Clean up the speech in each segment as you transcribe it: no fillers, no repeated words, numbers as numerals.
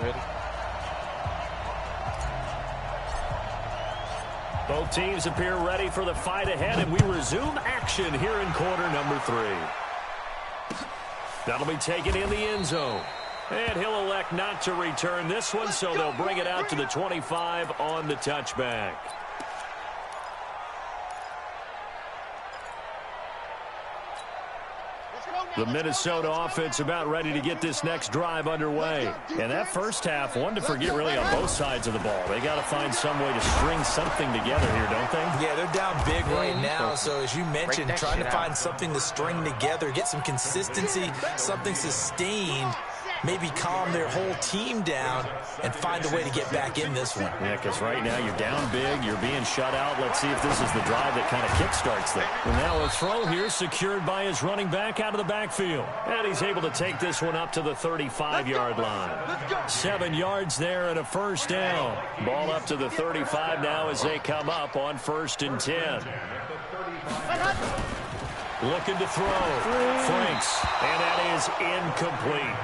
Ready? Both teams appear ready for the fight ahead, and we resume action here in quarter number 3. That'll be taken in the end zone. And he'll elect not to return this one, so they'll bring it out to the 25 on the touchback. The Minnesota offense about ready to get this next drive underway. And that first half, one to forget really on both sides of the ball. They got to find some way to string something together here, don't they? Yeah, they're down big right now. So as you mentioned, trying to find something to string together, get some consistency, something sustained, maybe calm their whole team down and find a way to get back in this one. Yeah, because right now you're down big, you're being shut out. Let's see if this is the drive that kind of kickstarts them. And now a throw here secured by his running back out of the backfield. And he's able to take this one up to the 35-yard line. 7 yards there and a first down. Ball up to the 35 now as they come up on 1st and 10. Looking to throw. Franks. And that is incomplete.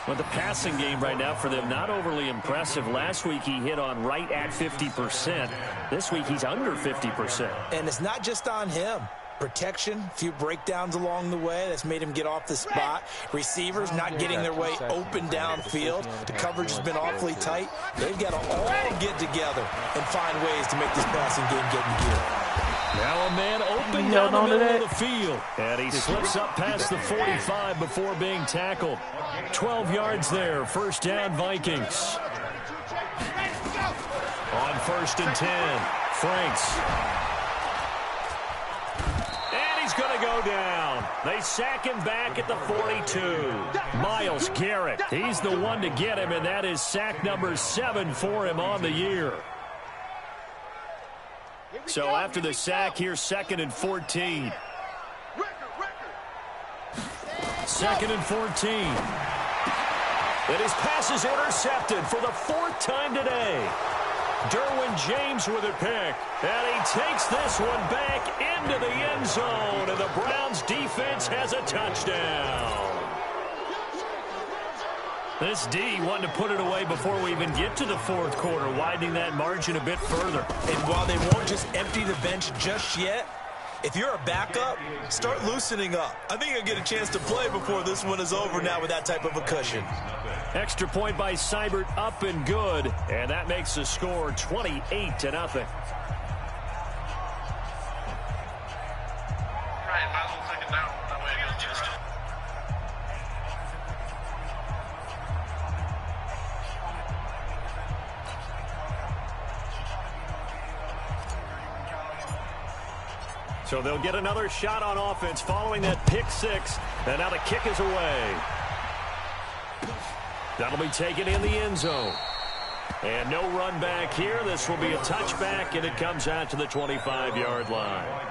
Well, the passing game right now for them, not overly impressive. Last week he hit on right at 50%. This week he's under 50%. And it's not just on him. Protection, a few breakdowns along the way. That's made him get off the spot. Receivers not getting their way open downfield. The coverage has been awfully tight. They've got to all get together and find ways to make this passing game get in gear. Now a man open down the middle of the field. And he slips up past the 45 before being tackled. 12 yards there. First down, Vikings. On 1st and 10, Franks. And he's going to go down. They sack him back at the 42. Myles Garrett, he's the one to get him, and that is sack number 7 for him on the year. So after the sack, here's 2nd and 14. 2nd and 14. And his pass is intercepted for the 4th time today. Derwin James with a pick. And he takes this one back into the end zone. And the Browns defense has a touchdown. This D wanted to put it away before we even get to the 4th quarter, widening that margin a bit further. And while they won't just empty the bench just yet, if you're a backup, start loosening up. I think you'll get a chance to play before this one is over now with that type of a cushion. Extra point by Seibert, up and good. And that makes the score 28-0. So they'll get another shot on offense following that pick 6. And now the kick is away. That'll be taken in the end zone. And no run back here. This will be a touchback, and it comes out to the 25-yard line.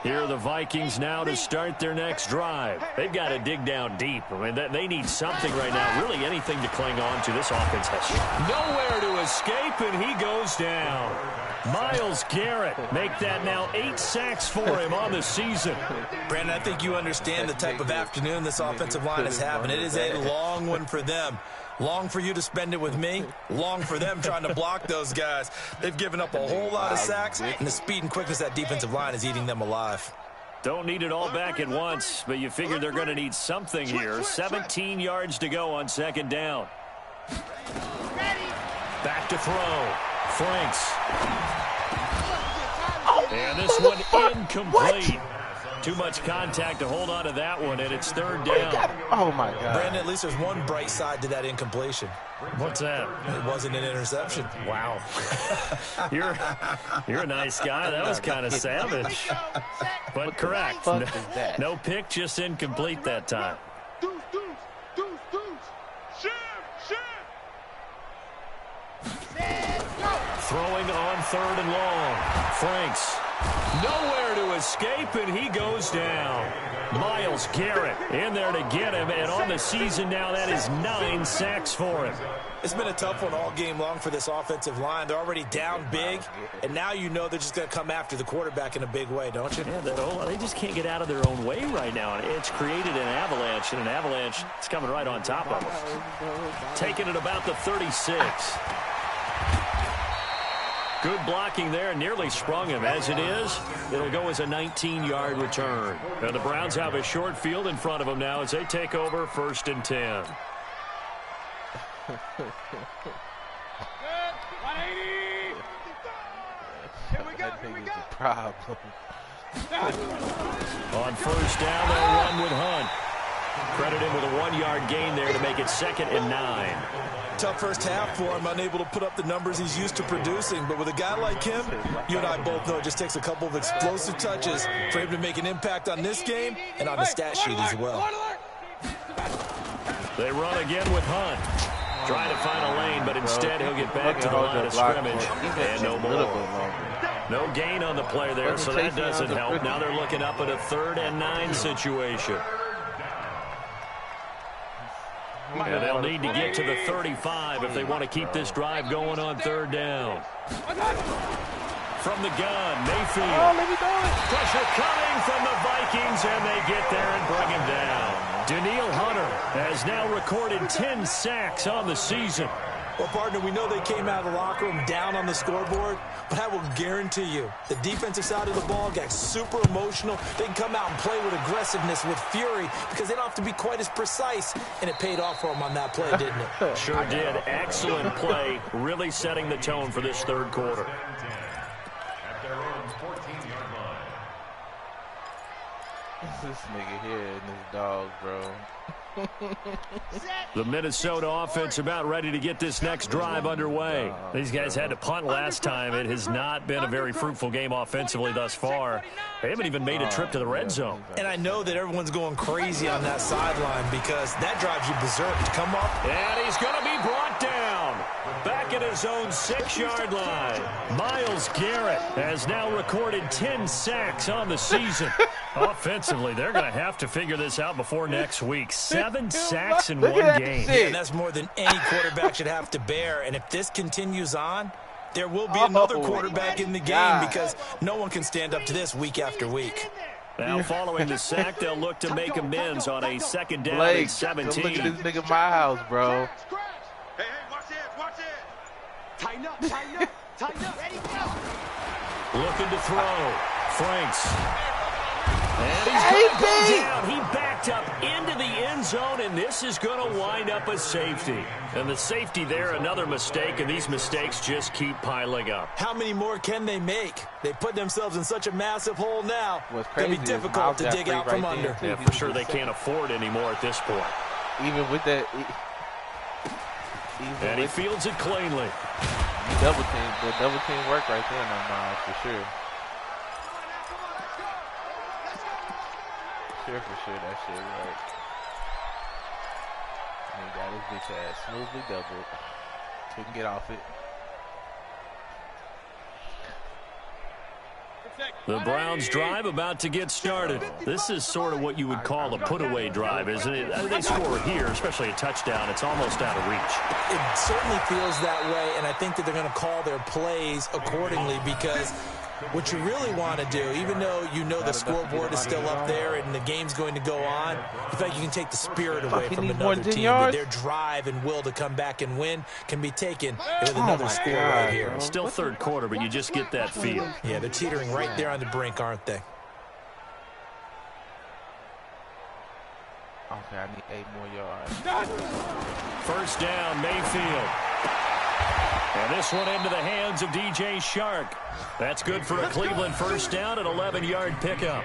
Here are the Vikings now to start their next drive. They've got to dig down deep. I mean, they need something right now, really anything to cling on to. This offense has nowhere to escape, and he goes down. Myles Garrett make that now 8 sacks for him on the season. Brandon, I think you understand the type of afternoon this offensive line is having. It is a long one for them. Long for you to spend it with me. Long for them trying to block those guys. They've given up a whole lot of sacks, and the speed and quickness of that defensive line is eating them alive. Don't need it all back at once, but you figure they're going to need something here. 17 yards to go on 2nd down. Back to throw. Franks. And this one incomplete. Too much contact to hold on to that one, and it's 3rd down. Oh, my God. Brandon, at least there's one bright side to that incompletion. What's that? It wasn't an interception. Wow. You're a nice guy. That was kind of savage. But correct. No pick, just incomplete that time. Throwing on 3rd and long. Franks. Nowhere to escape, and he goes down. Myles Garrett in there to get him, and on the season now, that is 9 sacks for him. It's been a tough one all game long for this offensive line. They're already down big, and now you know they're just going to come after the quarterback in a big way, don't you? Yeah, they just can't get out of their own way right now, and it's created an avalanche, and an avalanche is coming right on top of them. Taking it about the 36. Good blocking there, nearly sprung him. As it is, it'll go as a 19-yard return. And the Browns have a short field in front of them now as they take over 1st and 10. That thing is a problem. On 1st down, they'll run with Hunt. Credit him with a 1-yard gain there to make it 2nd and 9. Tough first half for him, unable to put up the numbers he's used to producing. But with a guy like him, you and I both know it just takes a couple of explosive touches for him to make an impact on this game and on the stat sheet as well. They run again with Hunt. Trying to find a lane, but instead he'll get back to the line of scrimmage. And no more. No gain on the play there, so that doesn't help. Now they're looking up at a 3rd and 9 situation. And they'll need to get to the 35 if they want to keep this drive going on 3rd down. From the gun, Mayfield. Pressure coming from the Vikings, and they get there and bring him down. Danielle Hunter has now recorded 10 sacks on the season. Well, partner, we know they came out of the locker room down on the scoreboard, but I will guarantee you the defensive side of the ball got super emotional. They can come out and play with aggressiveness, with fury, because they don't have to be quite as precise, and it paid off for them on that play, didn't it? Sure did. Excellent play, really setting the tone for this 3rd quarter. This nigga here and this dog, bro. The Minnesota offense about ready to get this next drive underway. These guys had to punt last time. It has not been a very fruitful game offensively thus far. They haven't even made a trip to the red zone. And I know that everyone's going crazy on that sideline because that drives you berserk to come up. And he's going to be brought down. Back at his own 6-yard line. Myles Garrett has now recorded 10 sacks on the season. Offensively, they're going to have to figure this out before next week. 7 sacks in one game. And that's more than any quarterback should have to bear. And if this continues on, there will be another quarterback in the game because no one can stand up to this week after week. Now, following the sack, they'll look to make amends on a 2nd down and 17. Look at this nigga my house, bro. Hey, watch it. Tighten up. Ready, go. Looking to throw. Franks. And he's going to go down. He backed up into the end zone, and this is going to wind up a safety. And the safety there, another mistake, and these mistakes just keep piling up. How many more can they make? They put themselves in such a massive hole now. What's It's crazy going to be difficult to dig out from under. Yeah, for sure they can't afford anymore at this point. Even with that. And he fields it cleanly. The double team work right there in my mind, for sure. For sure that shit worked. And he got his bitch ass smoothly doubled. Couldn't get off it. The Browns drive about to get started. This is sort of what you would call a put-away drive, isn't it? They score here, especially a touchdown. It's almost out of reach. It certainly feels that way, and I think that they're going to call their plays accordingly because what you really want to do, even though you know the scoreboard is still up there and the game's going to go on, you think you can take the spirit away from another team. That their drive and will to come back and win can be taken with another score right here. It's still 3rd quarter, but you just get that feel. Yeah, they're teetering right there on the brink, aren't they? Okay, I need 8 more yards. 1st down, Mayfield. And this one into the hands of DJ Shark. That's good for a Cleveland 1st down, an 11-yard pickup.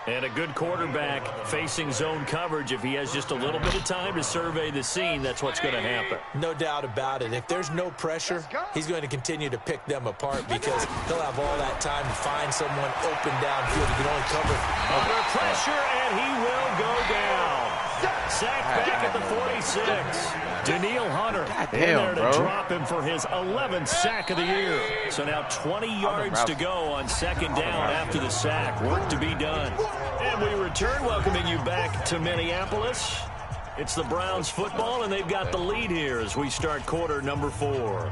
And a good quarterback facing zone coverage. If he has just a little bit of time to survey the scene, that's what's going to happen. No doubt about it. If there's no pressure, he's going to continue to pick them apart because he'll have all that time to find someone open downfield. He can only cover. Under pressure, and he will go down. Sacked back at the 46. Daniil Hunter in there to drop him for his 11th sack of the year. So now 20 yards to go on second down after the sack. Work to be done. And we return, welcoming you back to Minneapolis. It's the Browns football, and they've got the lead here as we start quarter number 4.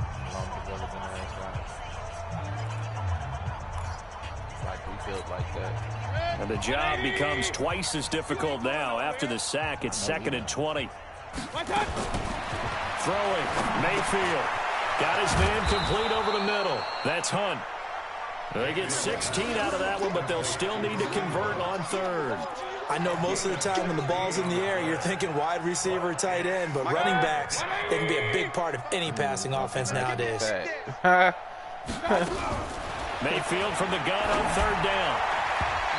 And the job becomes twice as difficult now. After the sack, it's 2nd and 20. Throwing, Mayfield. Got his man complete over the middle. That's Hunt. They get 16 out of that one, but they'll still need to convert on 3rd. I know most of the time when the ball's in the air, you're thinking wide receiver, tight end, but running backs, they can be a big part of any passing offense nowadays. Mayfield from the gun on 3rd down.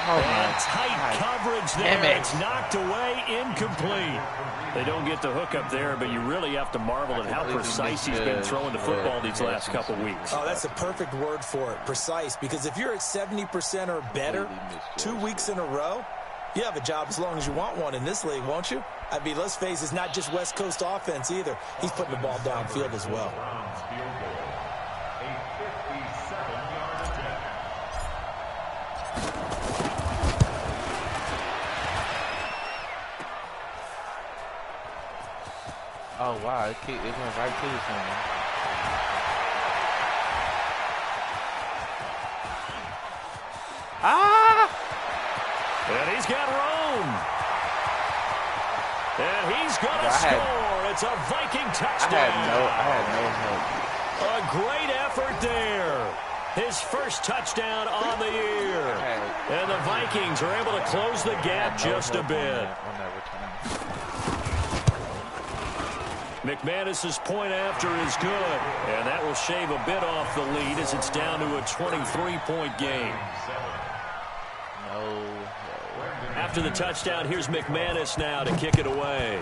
And tight coverage there. It's knocked away, incomplete. They don't get the hook up there, but you really have to marvel at how precise he's been throwing the football these last couple weeks. Oh, that's a perfect word for it, precise, because if you're at 70% or better 2 weeks in a row, you have a job as long as you want one in this league, won't you? I mean, let's face it, it's not just West Coast offense either. He's putting the ball downfield as well. Oh, wow. It went right to his hand. And he's got room. And he's going to score. It's a Viking touchdown. I had no hope. A great effort there. His first touchdown on the year. And the Vikings are able to close the gap just a bit. McManus's point after is good, and that will shave a bit off the lead as it's down to a 23-point game. After the touchdown, here's McManus now to kick it away.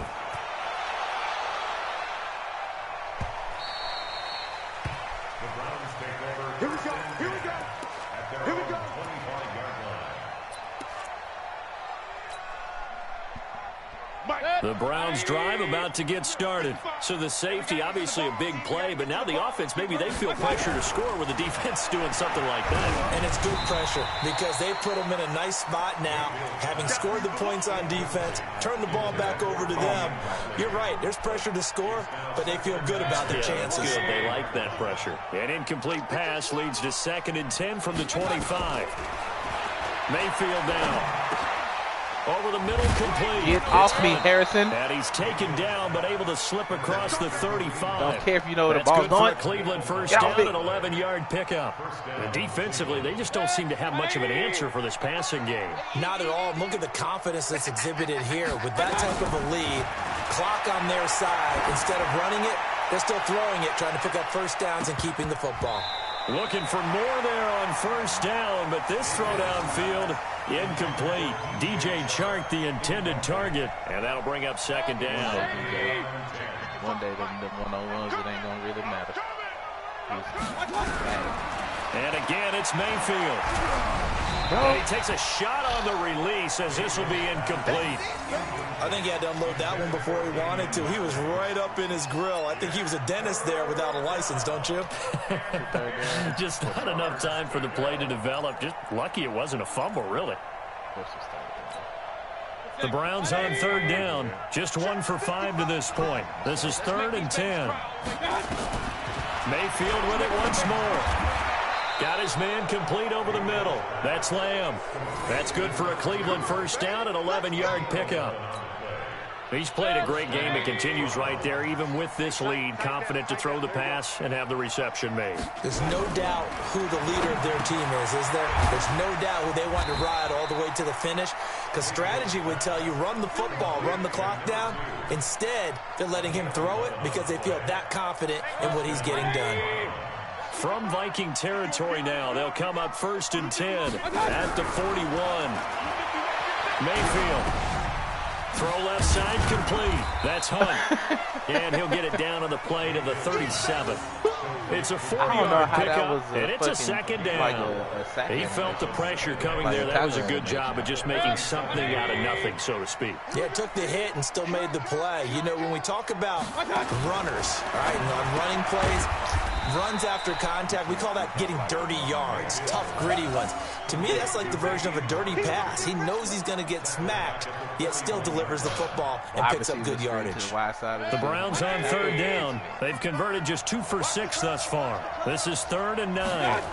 Here we go. Here we go. Here we go. The Browns drive about to get started. So the safety, obviously a big play, but now the offense, maybe they feel pressure to score with the defense doing something like that. And it's good pressure because they put them in a nice spot now, having scored the points on defense, turn the ball back over to them. You're right, there's pressure to score, but they feel good about their chances. That's good. They like that pressure. An incomplete pass leads to 2nd and 10 from the 25. Mayfield down. Over the middle, complete. Get off me, Harrison. And he's taken down, but able to slip across the 35. Don't care if you know where the ball's going. going. Cleveland first down, an 11-yard pickup. And defensively, they just don't seem to have much of an answer for this passing game. Not at all. Look at the confidence that's exhibited here. With that type of a lead, clock on their side, instead of running it, they're still throwing it, trying to pick up first downs and keeping the football. Looking for more there on first down, but this throw downfield, incomplete. DJ Chark, the intended target, and that'll bring up 2nd down. One day, them one-on-ones, it ain't going to really matter. And again, it's Mayfield. And he takes a shot on the release as this will be incomplete. I think he had to unload that one before he wanted to. He was right up in his grill. I think he was a dentist there without a license, don't you? Just not enough time for the play to develop. Just lucky it wasn't a fumble, really. The Browns on 3rd down. Just 1 for 5 to this point. This is 3rd and 10. Mayfield with it once more. Got his man complete over the middle. That's Lamb. That's good for a Cleveland first down, an 11-yard pickup. He's played a great game and continues right there, even with this lead, confident to throw the pass and have the reception made. There's no doubt who the leader of their team is there? There's no doubt who they want to ride all the way to the finish, because strategy would tell you run the football, run the clock down. Instead, they're letting him throw it because they feel that confident in what he's getting done. From Viking territory now, they'll come up 1st and 10 at the 41. Mayfield. Throw left side complete. That's Hunt. And he'll get it down on the play to the 37. It's a I don't know 4-yard how that pickup, was and it's a second down. like a second. He felt the pressure coming there. That was a good job of just making something out of nothing, so to speak. Yeah, took the hit and still made the play. You know, when we talk about runners, all right, on running plays, runs after contact, we call that getting dirty yards, tough, gritty ones. To me, that's like the version of a dirty pass. He knows he's going to get smacked, yet still delivers the football and picks up good yardage. The Browns on 3rd down. They've converted just 2 for 6 thus far. This is 3rd and 9.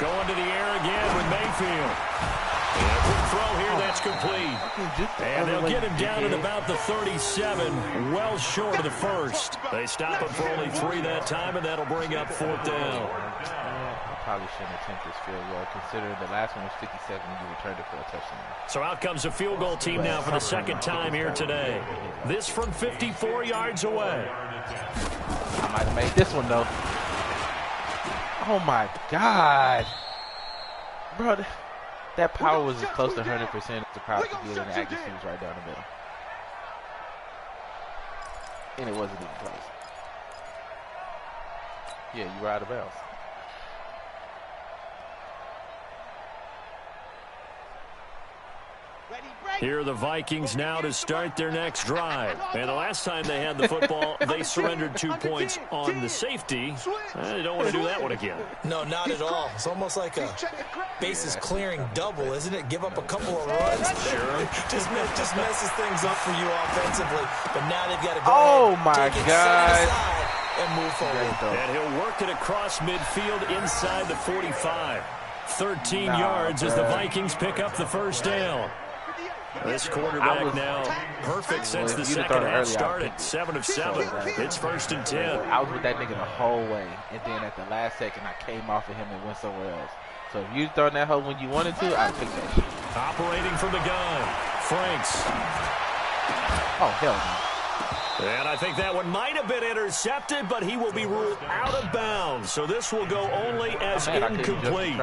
Going to the air again with Mayfield. And a quick throw here, that's complete. And they'll get him down at about the 37, well short of the first. They stop him for only 3 that time, and that'll bring up 4th down. Probably shouldn't attempt this field goal, considering the last one was 57 and you returned it for a touchdown. So out comes a field goal team now for the 2nd time here today. This from 54 yards away. I might have made this one, though. Oh, my God. Bro, that power was as close to 100% as the power could get, and the accuracy was right down the middle. And it wasn't even close. Yeah, you were out of bounds. Here are the Vikings now to start their next drive. And the last time they had the football, they surrendered 2 points on the safety. They don't want to do that one again. No, not at all. It's almost like a bases clearing double, isn't it? Give up a couple of runs. Sure. just messes things up for you offensively. But now they've got to go ahead, take it, set it aside, and move forward. And he'll work it across midfield inside the 45. 13 yards as the Vikings pick up the 1st down. This quarterback now perfect since the second half started. 7 of 7. It's 1st and 10. I was with that nigga the whole way, and then at the last second, I came off of him and went somewhere else. So if you throwing that hole when you wanted to, I'd pick that shit. Operating from the gun, Franks. Oh, hell no. And I think that one might have been intercepted, but he will be ruled out of bounds. So this will go only as incomplete.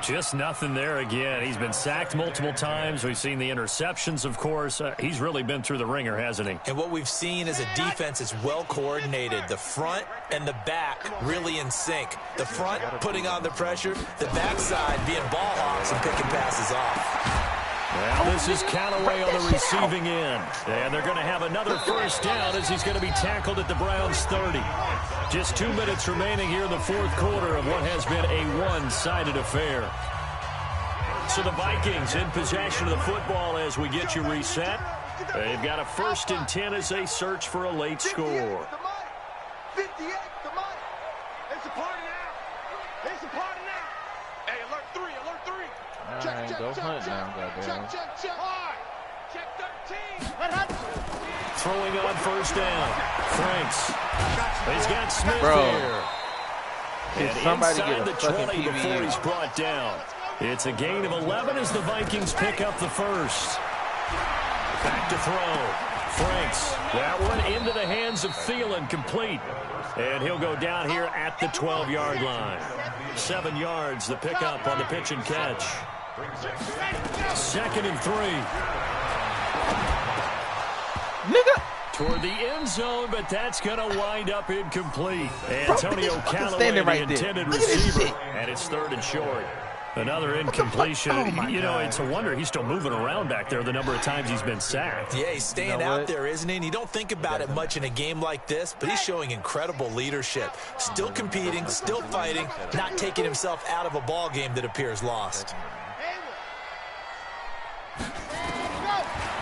Just nothing there again. He's been sacked multiple times. We've seen the interceptions, of course. He's really been through the ringer, hasn't he? And what we've seen is a defense that's well coordinated. The front and the back really in sync. The front putting on the pressure, the backside being ball hawks and picking passes off. Well, this is Callaway on the receiving end. And they're going to have another 1st down as he's going to be tackled at the Browns' 30. Just 2 minutes remaining here in the 4th quarter of what has been a one-sided affair. So the Vikings in possession of the football as we get you reset. They've got a 1st and 10 as they search for a late score. 58, the money. It's a party now. It's a party now. Hey, alert 3, alert 3. Check, go hunt now, goddamn. Check. Hard. Check 13. Throwing on 1st down. Franks. He's got Smith here. And somebody inside get a the 20 fucking before PBU. he's brought down. It's a gain of 11 as the Vikings pick up the 1st. Back to throw. Franks. That one into the hands of Thielen, complete. And he'll go down here at the 12-yard line. 7 yards, the pickup on the pitch and catch. 2nd and 3. Nigga. Toward the end zone, but that's going to wind up incomplete. Antonio Callaway, the intended receiver. And it's 3rd and short. Another incompletion. You know, it's a wonder he's still moving around back there the number of times he's been sacked. Yeah, he's staying out there, isn't he? And you don't think about it much in a game like this, but he's showing incredible leadership. Still competing, still fighting, not taking himself out of a ball game that appears lost.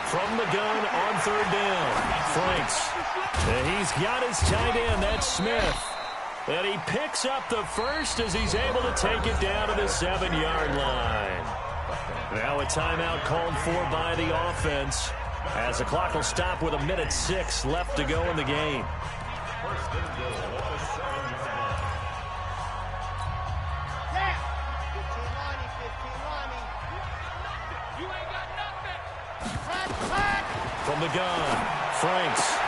From the gun on 3rd down, Franks. And he's got his tight end, that's Smith. And he picks up the 1st as he's able to take it down to the 7-yard line. Now a timeout called for by the offense as the clock will stop with 1:06 left to go in the game. From the gun, Franks.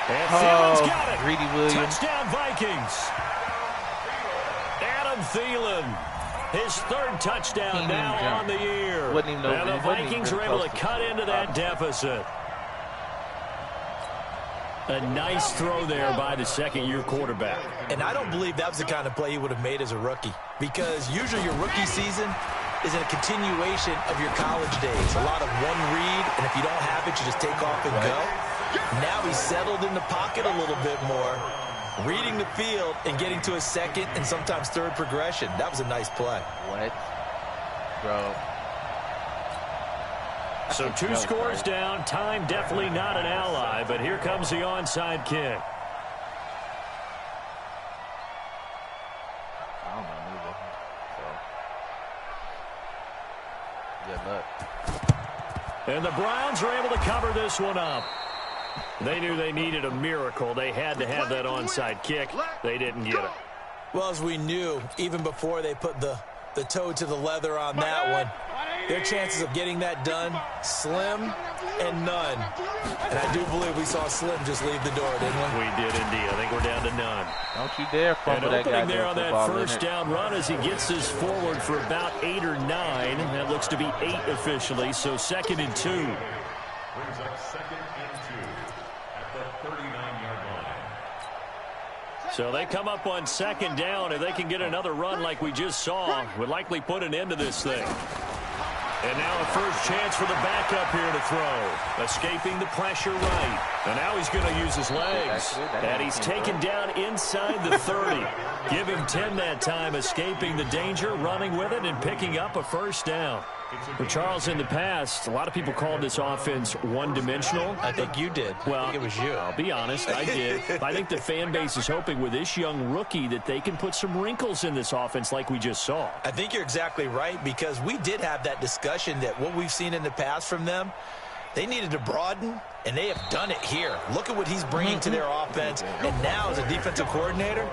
And Thielen's got it. Greedy Williams. Touchdown, Vikings. Adam Thielen. His 3rd touchdown now on the year. And the Vikings are able to cut into that deficit. A nice throw there by the second-year quarterback. And I don't believe that was the kind of play he would have made as a rookie, because usually your rookie season is a continuation of your college days. A lot of one read, and if you don't have it, you just take off and go. Now he's settled in the pocket a little bit more, reading the field and getting to a second and sometimes third progression. That was a nice play. What? Bro. So 2 scores down. Time definitely not an ally, but here comes the onside kick. I don't know either. So. Good luck. And the Browns are able to cover this one up. They knew they needed a miracle. They had to have that onside kick. They didn't get it. Well, as we knew, even before they put the toe to the leather on that one, their chances of getting that done, slim and none. And I do believe we saw Slim just leave the door, didn't we? We did indeed. I think we're down to none. Don't you dare fumble that guy. And opening there on that first down run as he gets this forward for about 8 or 9. That looks to be 8 officially, so 2nd and 2. Brings up 2nd and 2 at the 39-yard line. So they come up on 2nd down, and they can get another run like we just saw. Would likely put an end to this thing. And now a first chance for the backup here to throw. Escaping the pressure right. And now he's going to use his legs. And he's taken down inside the 30. Give him 10 that time, escaping the danger, running with it, and picking up a first down. But Charles, in the past, a lot of people called this offense one-dimensional. I think you did. Well, I think it was you. I'll be honest, I did. I think the fan base is hoping with this young rookie that they can put some wrinkles in this offense like we just saw. I think you're exactly right, because we did have that discussion that what we've seen in the past from them, they needed to broaden, and they have done it here. Look at what he's bringing to their offense. And now, as a defensive coordinator,